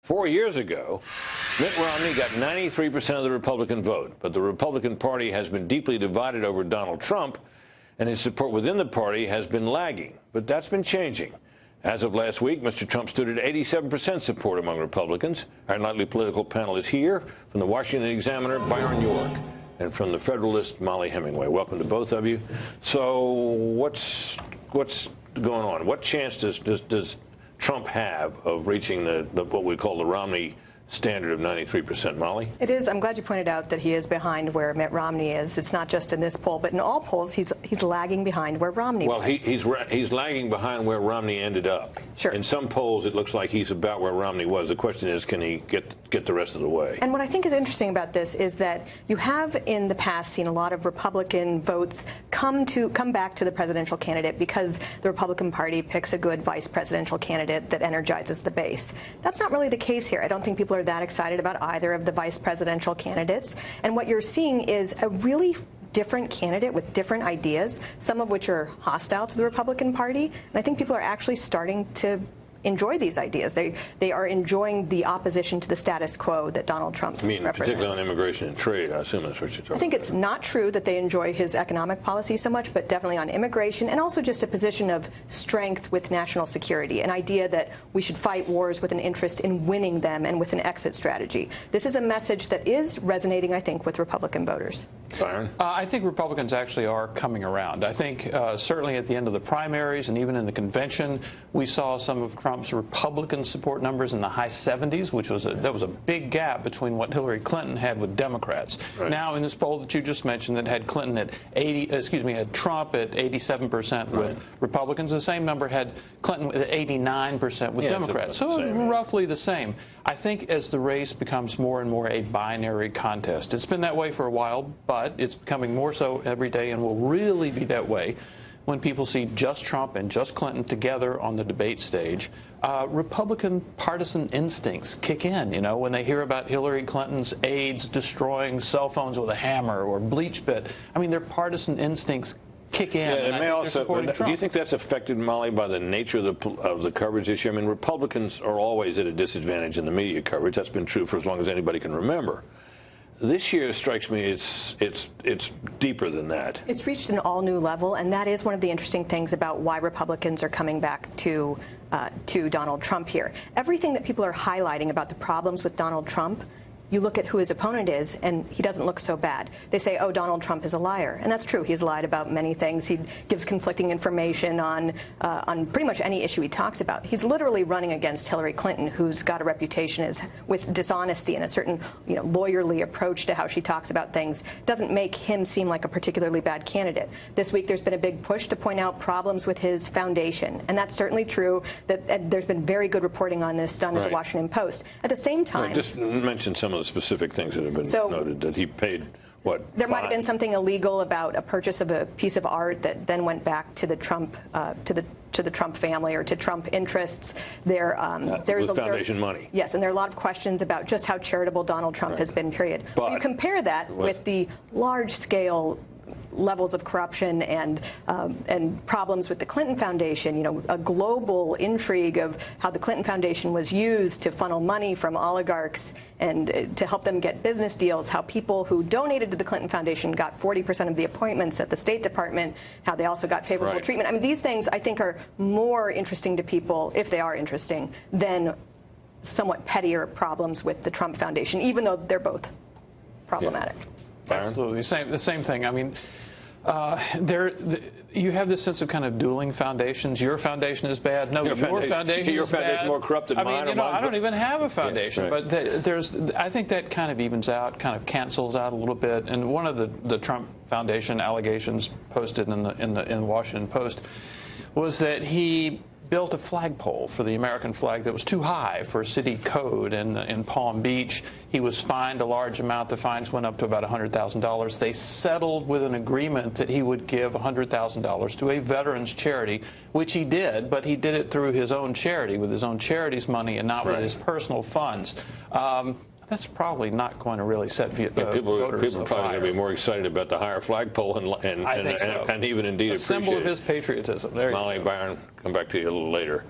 4 years ago, Mitt Romney got 93% of the Republican vote, but the Republican Party has been deeply divided over Donald Trump, and his support within the party has been lagging. But that's been changing. As of last week, Mr. Trump stood at 87% support among Republicans. Our nightly political panel is here from the Washington Examiner, Byron York, and from the Federalist, Mollie Hemingway. Welcome to both of you. So what's going on? What chance does Trump have of reaching what we call the Romney standard of 93%, Mollie? It is. I'm glad you pointed out that he is behind where Mitt Romney is. It's not just in this poll, but in all polls, he's lagging behind where Romney was. Well, he's lagging behind where Romney ended up. Sure. In some polls, it looks like he's about where Romney was. The question is, can he get the rest of the way? And what I think is interesting about this is that you have in the past seen a lot of Republican votes come back to the presidential candidate because the Republican Party picks a good vice presidential candidate that energizes the base. That's not really the case here. I don't think people are that excited about either of the vice presidential candidates. And what you're seeing is a really different candidate with different ideas, some of which are hostile to the Republican Party. And I think people are actually starting to enjoy these ideas. They are enjoying the opposition to the status quo that Donald Trump represents. Particularly on immigration and trade, I assume that's what you're talking about. I think it's not true that they enjoy his economic policy so much, but definitely on immigration and also just a position of strength with national security, an idea that we should fight wars with an interest in winning them and with an exit strategy. This is a message that is resonating, I think, with Republican voters. Byron? I think Republicans actually are coming around. I think certainly at the end of the primaries and even in the convention, we saw some of Trump's Republican support numbers in the high 70s, which was that was a big gap between what Hillary Clinton had with Democrats. Right. Now, in this poll that you just mentioned, that had Clinton at had Trump at 87% with Republicans, the same number had Clinton at 89% with Democrats. So roughly the same. I think as the race becomes more and more a binary contest, it's been that way for a while, but it's becoming more so every day and will really be that way when people see just Trump and just Clinton together on the debate stage. Republican partisan instincts kick in, you know, when they hear about Hillary Clinton's aides destroying cell phones with a hammer or bleach bit. I mean, their partisan instincts kick in. Yeah, and do you think that's affected, Mollie, by the nature of the coverage this year? I mean, Republicans are always at a disadvantage in the media coverage. That's been true for as long as anybody can remember. This year strikes me it's deeper than that. It's reached an all-new level, and that is one of the interesting things about why Republicans are coming back to Donald Trump here. Everything that people are highlighting about the problems with Donald Trump, you look at who his opponent is, and he doesn't look so bad. They say, oh, Donald Trump is a liar. And that's true. He's lied about many things. He gives conflicting information on pretty much any issue he talks about. He's literally running against Hillary Clinton, who's got a reputation with dishonesty and a certain lawyerly approach to how she talks about things. Doesn't make him seem like a particularly bad candidate. This week there's been a big push to point out problems with his foundation. And that's certainly true. That there's been very good reporting on this done at the Washington Post. At the same time... Just mention some of the specific things that have been noted, that he paid, what, there might have been something illegal about a purchase of a piece of art that then went back to the Trump to the Trump family or to Trump interests. There's foundation money. Yes, and there are a lot of questions about just how charitable Donald Trump has been, period. But you compare that with the large-scale levels of corruption and problems with the Clinton Foundation, a global intrigue of how the Clinton Foundation was used to funnel money from oligarchs and to help them get business deals, how people who donated to the Clinton Foundation got 40% of the appointments at the State Department, how they also got favorable treatment. I mean, these things, I think, are more interesting to people, if they are interesting, than somewhat pettier problems with the Trump Foundation, even though they're both problematic. Absolutely. The same thing. I mean, you have this sense of kind of dueling foundations. Your foundation is bad. No, your foundation is bad. More corrupt than mine. I mean, I don't even have a foundation. But I think that kind of evens out, kind of cancels out a little bit. And one of the Trump Foundation allegations posted in the Washington Post was that he built a flagpole for the American flag that was too high for city code in Palm Beach. He was fined a large amount. The fines went up to about $100,000. They settled with an agreement that he would give $100,000 to a veterans charity, which he did, but he did it through his own charity, with his own charity's money and not with his personal funds. That's probably not going to really set people are probably going to be more excited about the higher flagpole and even indeed a symbol of his patriotism. Mollie, Byron, come back to you a little later.